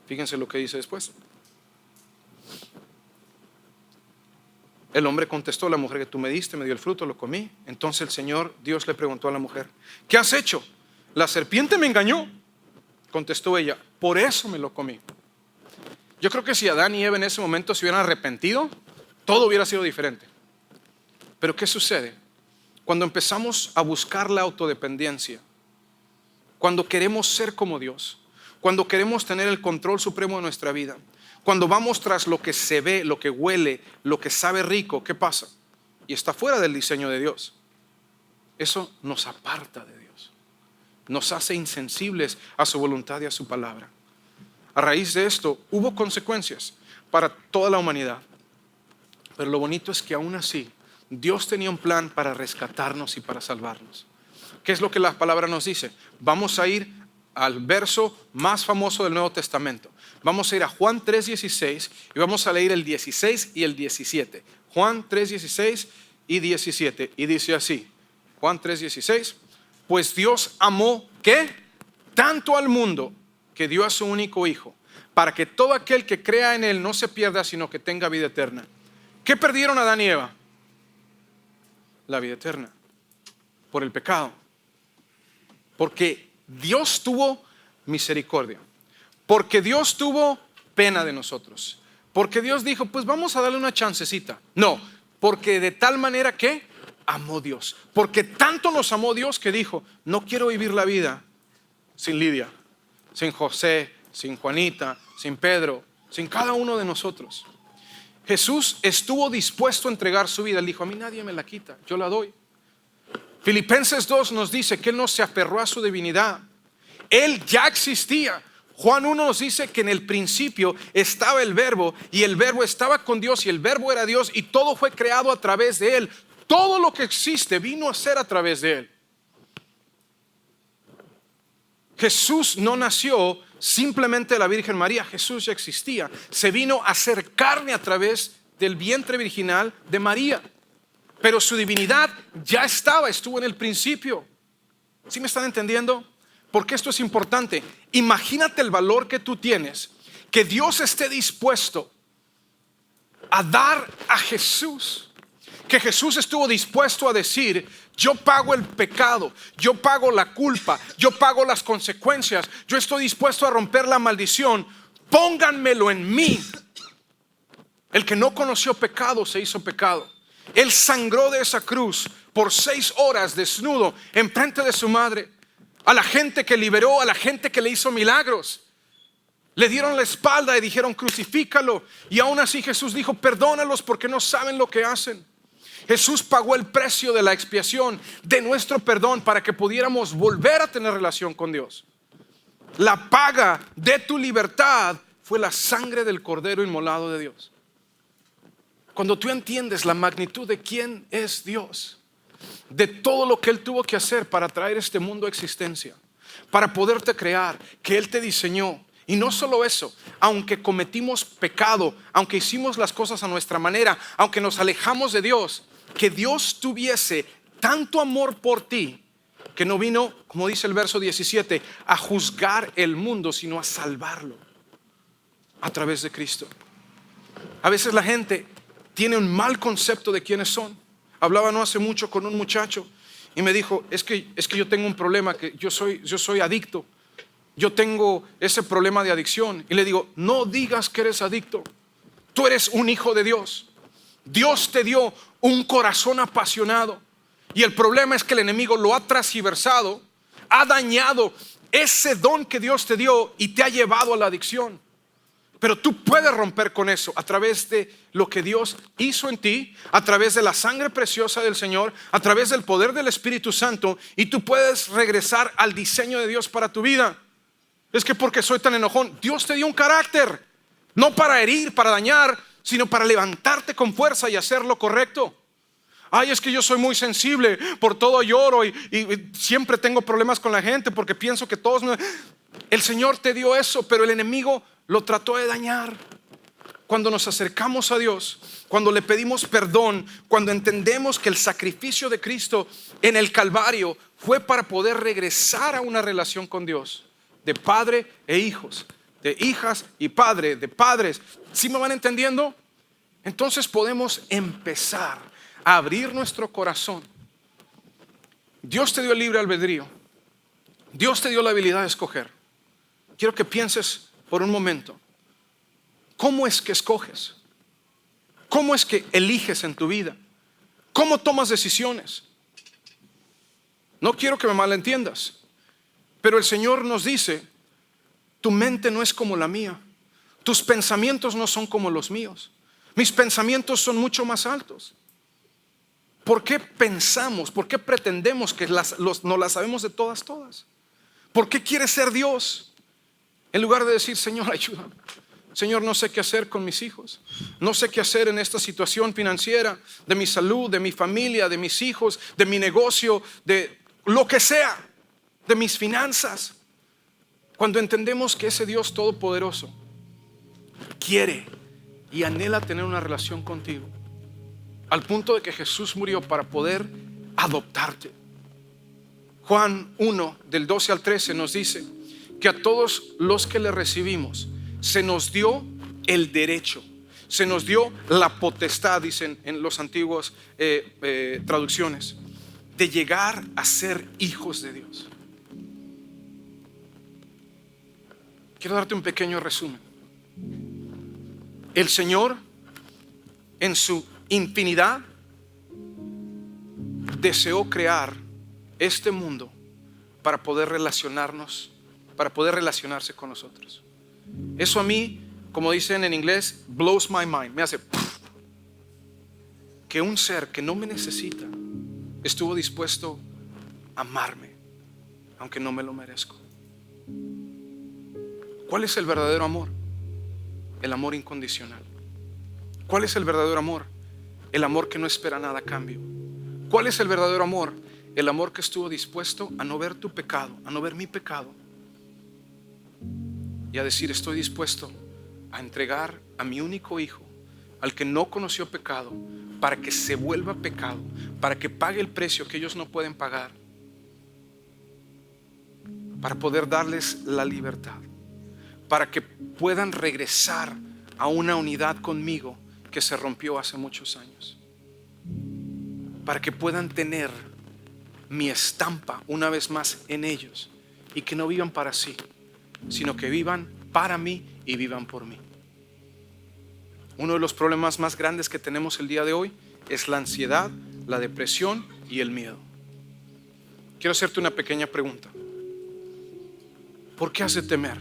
Fíjense lo que dice después. El hombre contestó: la mujer que tú me diste me dio el fruto, lo comí. Entonces el Señor Dios le preguntó a la mujer: ¿qué has hecho? La serpiente me engañó. Contestó ella: por eso me lo comí. Yo creo que si Adán y Eva en ese momento se hubieran arrepentido, todo hubiera sido diferente. Pero ¿qué sucede? Cuando empezamos a buscar la autodependencia, cuando queremos ser como Dios, cuando queremos tener el control supremo de nuestra vida, cuando vamos tras lo que se ve, lo que huele, lo que sabe rico, ¿qué pasa? Y está fuera del diseño de Dios. Eso nos aparta de Dios, nos hace insensibles a su voluntad y a su palabra. A raíz de esto hubo consecuencias para toda la humanidad, pero lo bonito es que aún así Dios tenía un plan para rescatarnos y para salvarnos. ¿Qué es lo que la palabra nos dice? Vamos a ir al verso más famoso del Nuevo Testamento. Vamos a ir a Juan 3:16 y vamos a leer el 16 y el 17. Juan 3:16 y 17. Y dice así, Juan 3:16: pues Dios amó, ¿qué? Tanto al mundo que dio a su único Hijo, para que todo aquel que crea en Él no se pierda, sino que tenga vida eterna. ¿Qué perdieron Adán y Eva? La vida eterna, por el pecado. Porque Dios tuvo misericordia, porque Dios tuvo pena de nosotros, porque Dios dijo: pues vamos a darle una chancecita. No, porque de tal manera que amó Dios, porque tanto nos amó Dios que dijo: no quiero vivir la vida sin Lidia, sin José, sin Juanita, sin Pedro, sin cada uno de nosotros. Jesús estuvo dispuesto a entregar su vida. Él dijo: a mí nadie me la quita, yo la doy. Filipenses 2 nos dice que Él no se aferró a su divinidad. Él ya existía. Juan 1 nos dice que en el principio estaba el Verbo, y el Verbo estaba con Dios, y el Verbo era Dios, y todo fue creado a través de Él. Todo lo que existe vino a ser a través de Él. Jesús no nació simplemente de la Virgen María. Jesús ya existía. Se vino a hacer carne a través del vientre virginal de María. Pero su divinidad ya estuvo en el principio. ¿Sí me están entendiendo? Porque esto es importante. Imagínate el valor que tú tienes, que Dios esté dispuesto a dar a Jesús. Que Jesús estuvo dispuesto a decir: Yo pago el pecado, yo pago la culpa, yo pago las consecuencias, yo estoy dispuesto a romper la maldición, pónganmelo en mí. El que no conoció pecado se hizo pecado. Él sangró de esa cruz por 6 horas desnudo enfrente de su madre. A la gente que liberó, a la gente que le hizo milagros, le dieron la espalda y dijeron crucifícalo. Y aún así Jesús dijo, perdónalos porque no saben lo que hacen. Jesús pagó el precio de la expiación, de nuestro perdón, para que pudiéramos volver a tener relación con Dios. La paga de tu libertad fue la sangre del Cordero inmolado de Dios. Cuando tú entiendes la magnitud de quién es Dios, de todo lo que Él tuvo que hacer para traer este mundo a existencia, para poderte crear, que Él te diseñó. Y no solo eso, aunque cometimos pecado, aunque hicimos las cosas a nuestra manera, aunque nos alejamos de Dios, que Dios tuviese tanto amor por ti, que no vino, como dice el verso 17, a juzgar el mundo, sino a salvarlo a través de Cristo. A veces la gente tiene un mal concepto de quiénes son. Hablaba no hace mucho con un muchacho y me dijo, es que yo tengo un problema, que yo soy adicto. Yo tengo ese problema de adicción. Y le digo, no digas que eres adicto. Tú eres un hijo de Dios. Dios te dio un corazón apasionado. Y el problema es que el enemigo lo ha transgiversado, ha dañado ese don que Dios te dio y te ha llevado a la adicción. Pero tú puedes romper con eso a través de lo que Dios hizo en ti, a través de la sangre preciosa del Señor, a través del poder del Espíritu Santo, y tú puedes regresar al diseño de Dios para tu vida. Es que porque soy tan enojón, Dios te dio un carácter, no para herir, para dañar, sino para levantarte con fuerza y hacer lo correcto. Ay, es que yo soy muy sensible, por todo lloro y siempre tengo problemas con la gente porque pienso que todos El Señor te dio eso, pero el enemigo lo trató de dañar. Cuando nos acercamos a Dios, cuando le pedimos perdón, cuando entendemos que el sacrificio de Cristo en el Calvario fue para poder regresar a una relación con Dios, de padre e hijos, de hijas y padre, de padres. ¿Sí me van entendiendo? Entonces podemos empezar a abrir nuestro corazón. Dios te dio el libre albedrío. Dios te dio la habilidad de escoger. Quiero que pienses por un momento, ¿cómo es que escoges? ¿Cómo es que eliges en tu vida? ¿Cómo tomas decisiones? No quiero que me malentiendas, pero el Señor nos dice, tu mente no es como la mía, tus pensamientos no son como los míos, mis pensamientos son mucho más altos. ¿Por qué pensamos? ¿Por qué pretendemos que no las sabemos de todas? ¿Por qué quieres ser Dios? En lugar de decir, Señor, ayúdame. Señor, no sé qué hacer con mis hijos. No sé qué hacer en esta situación financiera, de mi salud, de mi familia, de mis hijos, de mi negocio, de lo que sea, de mis finanzas. Cuando entendemos que ese Dios todopoderoso quiere y anhela tener una relación contigo, al punto de que Jesús murió para poder adoptarte. Juan 1, del 12 al 13 nos dice que a todos los que le recibimos se nos dio el derecho, se nos dio la potestad, dicen en los antiguos traducciones, de llegar a ser hijos de Dios. Quiero darte un pequeño resumen. El Señor, en su infinidad, deseó crear este mundo para poder relacionarnos, para poder relacionarse con nosotros. Eso a mí, como dicen en inglés, blows my mind, me hace que un ser que no me necesita estuvo dispuesto a amarme aunque no me lo merezco. ¿Cuál es el verdadero amor? El amor incondicional. ¿Cuál es el verdadero amor? El amor que no espera nada a cambio. ¿Cuál es el verdadero amor? El amor que estuvo dispuesto a no ver tu pecado, a no ver mi pecado, y a decir, estoy dispuesto a entregar a mi único hijo, al que no conoció pecado, para que se vuelva pecado, para que pague el precio que ellos no pueden pagar, para poder darles la libertad, para que puedan regresar a una unidad conmigo que se rompió hace muchos años, para que puedan tener mi estampa una vez más en ellos, y que no vivan para sí, sino que vivan para mí y vivan por mí. Uno de los problemas más grandes que tenemos el día de hoy es la ansiedad, la depresión y el miedo. Quiero hacerte una pequeña pregunta. ¿Por qué has de temer?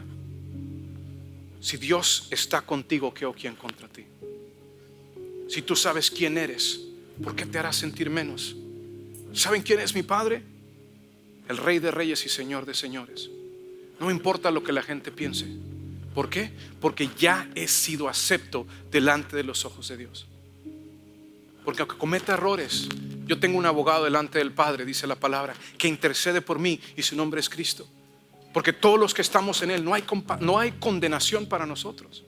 Si Dios está contigo, ¿qué o quién contra ti? Si tú sabes quién eres, ¿por qué te harás sentir menos? ¿Saben quién es mi Padre? El Rey de Reyes y Señor de Señores. No me importa lo que la gente piense. ¿Por qué? Porque ya he sido acepto delante de los ojos de Dios. Porque aunque cometa errores, yo tengo un abogado delante del Padre, dice la palabra, que intercede por mí, y su nombre es Cristo. Porque todos los que estamos en Él, no hay condenación para nosotros.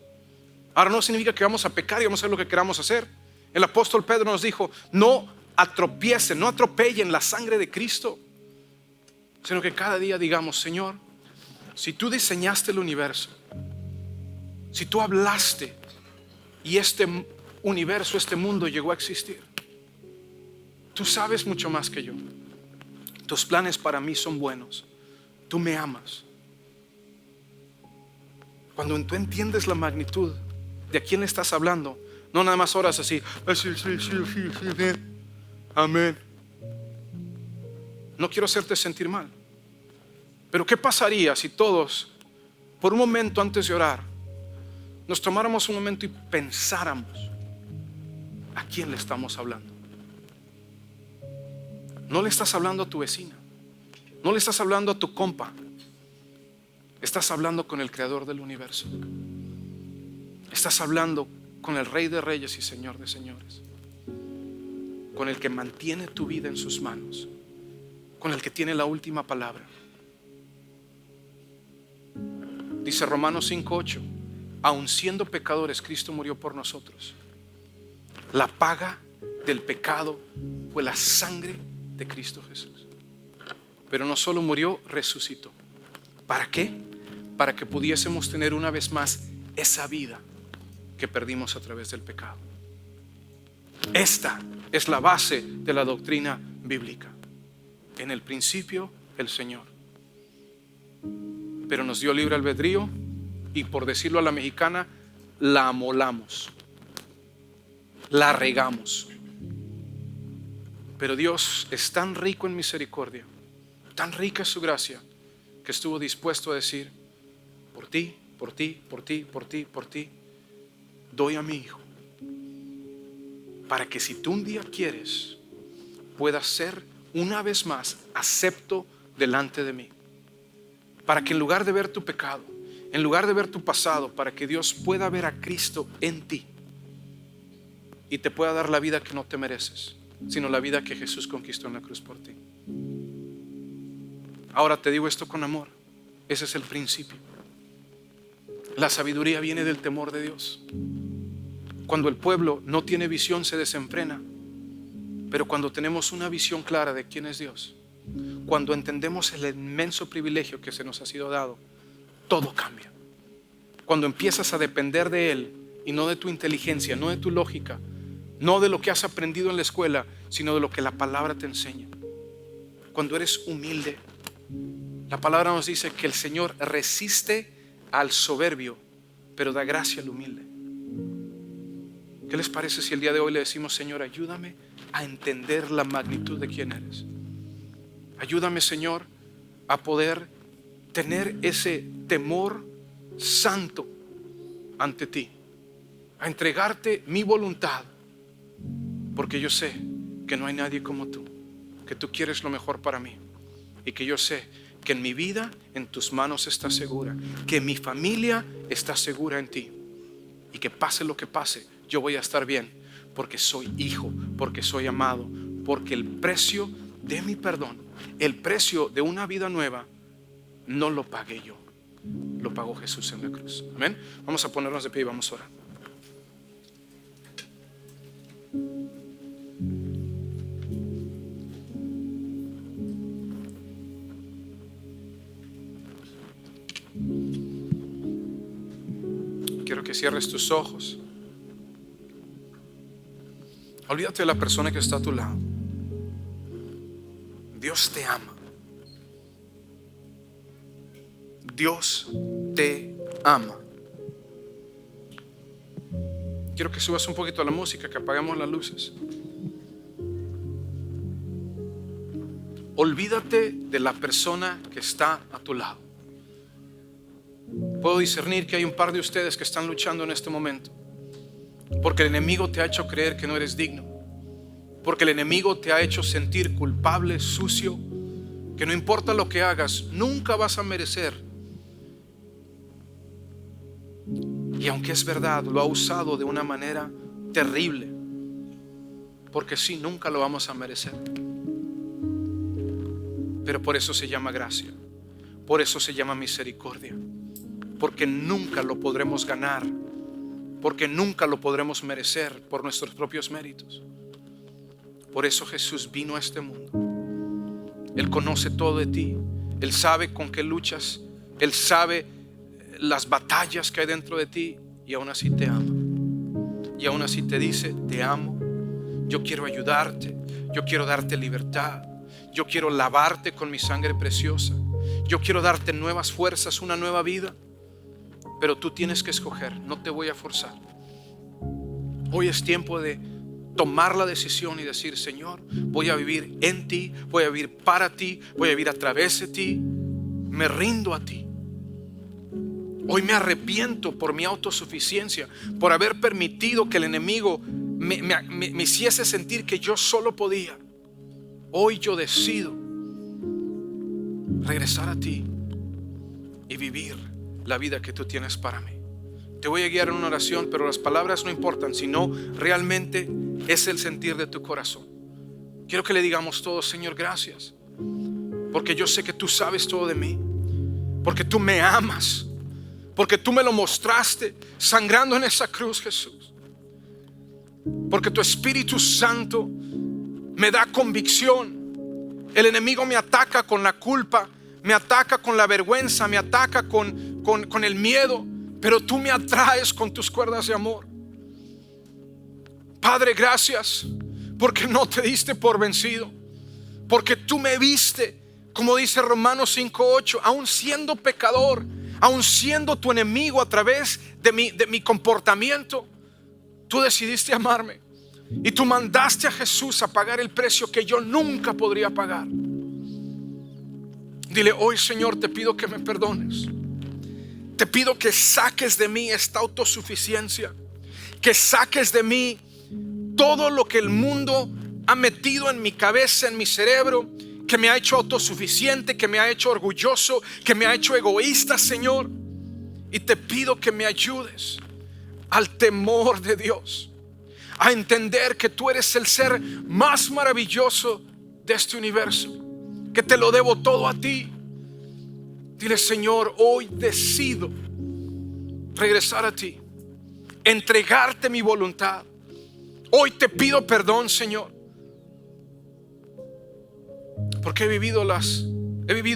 Ahora, no significa que vamos a pecar y vamos a hacer lo que queramos hacer. El apóstol Pedro nos dijo: no atropiecen, no atropellen la sangre de Cristo, sino que cada día digamos: Señor, si tú diseñaste el universo, si tú hablaste y este universo, este mundo llegó a existir, tú sabes mucho más que yo. Tus planes para mí son buenos. Tú me amas. Cuando tú entiendes la magnitud de a quién le estás hablando, no nada más oras así, sí, amén. No quiero hacerte sentir mal, pero ¿qué pasaría si todos, por un momento antes de orar, nos tomáramos un momento y pensáramos a quién le estamos hablando? No le estás hablando a tu vecina, no le estás hablando a tu compa, estás hablando con el Creador del universo. Estás hablando con el Rey de Reyes y Señor de Señores, con el que mantiene tu vida en sus manos, con el que tiene la última palabra. Dice Romanos 5:8: aun siendo pecadores, Cristo murió por nosotros. La paga del pecado fue la sangre de Cristo Jesús. Pero no solo murió, resucitó. ¿Para qué? Para que pudiésemos tener una vez más esa vida que perdimos a través del pecado. Esta es la base de la doctrina bíblica. En el principio, el Señor. Pero nos dio libre albedrío y, por decirlo a la mexicana, la amolamos, la regamos. Pero Dios es tan rico en misericordia, tan rica es su gracia, que estuvo dispuesto a decir: por ti, por ti, por ti, por ti, por ti, doy a mi hijo, para que si tú un día quieres, puedas ser una vez más acepto delante de mí. Para que en lugar de ver tu pecado, en lugar de ver tu pasado, para que Dios pueda ver a Cristo en ti y te pueda dar la vida que no te mereces, sino la vida que Jesús conquistó en la cruz por ti. Ahora te digo esto con amor. Ese es el principio. La sabiduría viene del temor de Dios. Cuando el pueblo no tiene visión, se desenfrena. Pero cuando tenemos una visión clara de quién es Dios, cuando entendemos el inmenso privilegio que se nos ha sido dado, todo cambia. Cuando empiezas a depender de Él y no de tu inteligencia, no de tu lógica, no de lo que has aprendido en la escuela, sino de lo que la palabra te enseña. Cuando eres humilde, la palabra nos dice que el Señor resiste al soberbio, pero da gracia al humilde. ¿Qué les parece si el día de hoy le decimos: Señor, ayúdame a entender la magnitud de quién eres? Ayúdame, Señor, a poder tener ese temor santo ante ti, a entregarte mi voluntad, porque yo sé que no hay nadie como tú, que tú quieres lo mejor para mí, y que yo sé que en mi vida en tus manos está segura, que mi familia está segura en ti, y que pase lo que pase, yo voy a estar bien, porque soy hijo, porque soy amado, porque el precio de mi perdón, el precio de una vida nueva, no lo pagué yo, lo pagó Jesús en la cruz. Amén. Vamos a ponernos de pie y vamos a orar. Quiero que cierres tus ojos. Olvídate de la persona que está a tu lado. Dios te ama. Dios te ama. Quiero que subas un poquito la música, que apaguemos las luces. Olvídate de la persona que está a tu lado. Puedo discernir que hay un par de ustedes que están luchando en este momento, porque el enemigo te ha hecho creer que no eres digno, porque el enemigo te ha hecho sentir culpable, sucio, que no importa lo que hagas, nunca vas a merecer. Y aunque es verdad, lo ha usado de una manera terrible, porque sí, nunca lo vamos a merecer. Pero por eso se llama gracia, por eso se llama misericordia, porque nunca lo podremos ganar, porque nunca lo podremos merecer por nuestros propios méritos. Por eso Jesús vino a este mundo. Él conoce todo de ti, Él sabe con qué luchas, Él sabe las batallas que hay dentro de ti, y aún así te ama. Y aún así te dice: te amo, yo quiero ayudarte, yo quiero darte libertad, yo quiero lavarte con mi sangre preciosa, yo quiero darte nuevas fuerzas, una nueva vida. Pero tú tienes que escoger, no te voy a forzar. Hoy es tiempo de tomar la decisión y decir: Señor, voy a vivir en ti, voy a vivir para ti, voy a vivir a través de ti, me rindo a ti. Hoy me arrepiento por mi autosuficiencia, por haber permitido que el enemigo me hiciese sentir que yo solo podía. Hoy yo decido regresar a ti y vivir la vida que tú tienes para mí. Te voy a guiar en una oración, pero las palabras no importan, sino realmente es el sentir de tu corazón. Quiero que le digamos todos: Señor, gracias, porque yo sé que tú sabes todo de mí, porque tú me amas, porque tú me lo mostraste sangrando en esa cruz, Jesús, porque tu Espíritu Santo me da convicción. El enemigo me ataca con la culpa, me ataca con la vergüenza, me ataca con el miedo, pero tú me atraes con tus cuerdas de amor. Padre, gracias porque no te diste por vencido, porque tú me viste, como dice Romanos 5:8, aún siendo pecador, aún siendo tu enemigo a través de mi comportamiento, tú decidiste amarme y tú mandaste a Jesús a pagar el precio que yo nunca podría pagar. Dile hoy: Señor, te pido que me perdones. Te pido que saques de mí esta autosuficiencia, que saques de mí todo lo que el mundo ha metido en mi cabeza, en mi cerebro, que me ha hecho autosuficiente, que me ha hecho orgulloso, que me ha hecho egoísta, Señor. Y te pido que me ayudes al temor de Dios, a entender que tú eres el ser más maravilloso de este universo, que te lo debo todo a ti. Dile: Señor, hoy decido regresar a ti, entregarte mi voluntad. Hoy te pido perdón, Señor, porque he vivido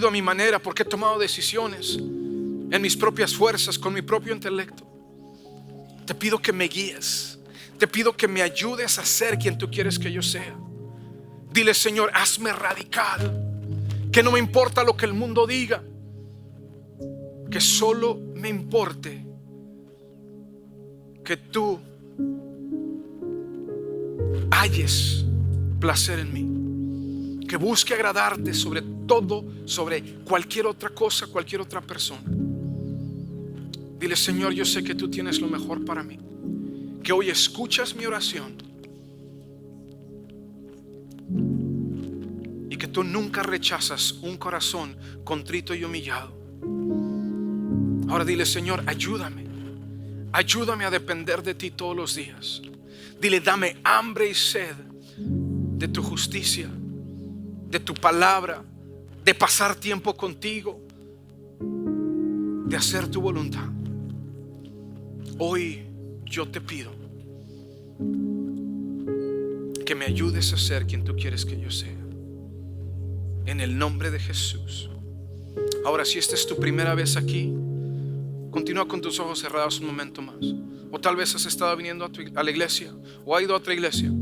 a mi manera, porque he tomado decisiones en mis propias fuerzas, con mi propio intelecto. Te pido que me guíes, te pido que me ayudes a ser quien tú quieres que yo sea. Dile: Señor, hazme radical, que no me importa lo que el mundo diga, que solo me importe que tú halles placer en mí, que busque agradarte sobre todo, sobre cualquier otra cosa, cualquier otra persona. Dile: Señor, yo sé que tú tienes lo mejor para mí, que hoy escuchas mi oración y que tú nunca rechazas un corazón contrito y humillado. Ahora dile: Señor, ayúdame a depender de ti todos los días. Dile: dame hambre y sed de tu justicia, de tu palabra, de pasar tiempo contigo, de hacer tu voluntad. Hoy yo te pido que me ayudes a ser quien tú quieres que yo sea, en el nombre de Jesús. Ahora, si esta es tu primera vez aquí, continúa con tus ojos cerrados un momento más. O tal vez has estado viniendo a la iglesia o ha ido a otra iglesia,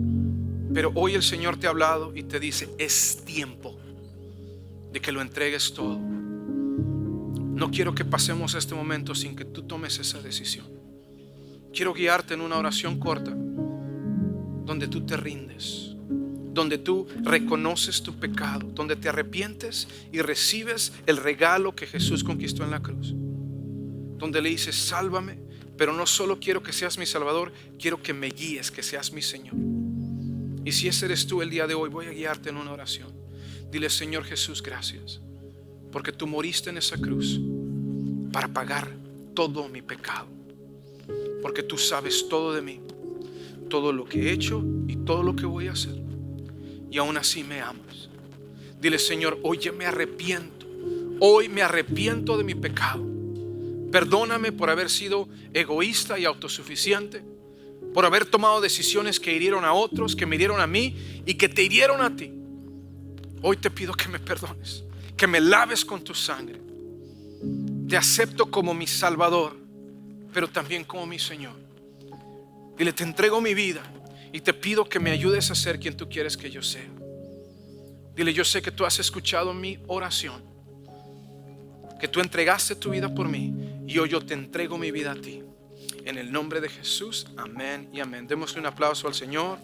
pero hoy el Señor te ha hablado y te dice: es tiempo de que lo entregues todo. No quiero que pasemos este momento sin que tú tomes esa decisión. Quiero guiarte en una oración corta donde tú te rindes, donde tú reconoces tu pecado, donde te arrepientes y recibes el regalo que Jesús conquistó en la cruz, donde le dices: sálvame, pero no solo quiero que seas mi Salvador, quiero que me guíes, que seas mi Señor. Y si ese eres tú el día de hoy, voy a guiarte en una oración. Dile: Señor Jesús, gracias, porque tú moriste en esa cruz para pagar todo mi pecado, porque tú sabes todo de mí, todo lo que he hecho y todo lo que voy a hacer, y aún así me amas. Dile: Señor, hoy ya me arrepiento, hoy me arrepiento de mi pecado. Perdóname por haber sido egoísta y autosuficiente, por haber tomado decisiones que hirieron a otros, que me hirieron a mí y que te hirieron a ti. Hoy te pido que me perdones, que me laves con tu sangre. Te acepto como mi Salvador, pero también como mi Señor. Dile: te entrego mi vida y te pido que me ayudes a ser quien tú quieres que yo sea. Dile: yo sé que tú has escuchado mi oración, que tú entregaste tu vida por mí, y hoy yo te entrego mi vida a ti. En el nombre de Jesús, amén y amén. Démosle un aplauso al Señor.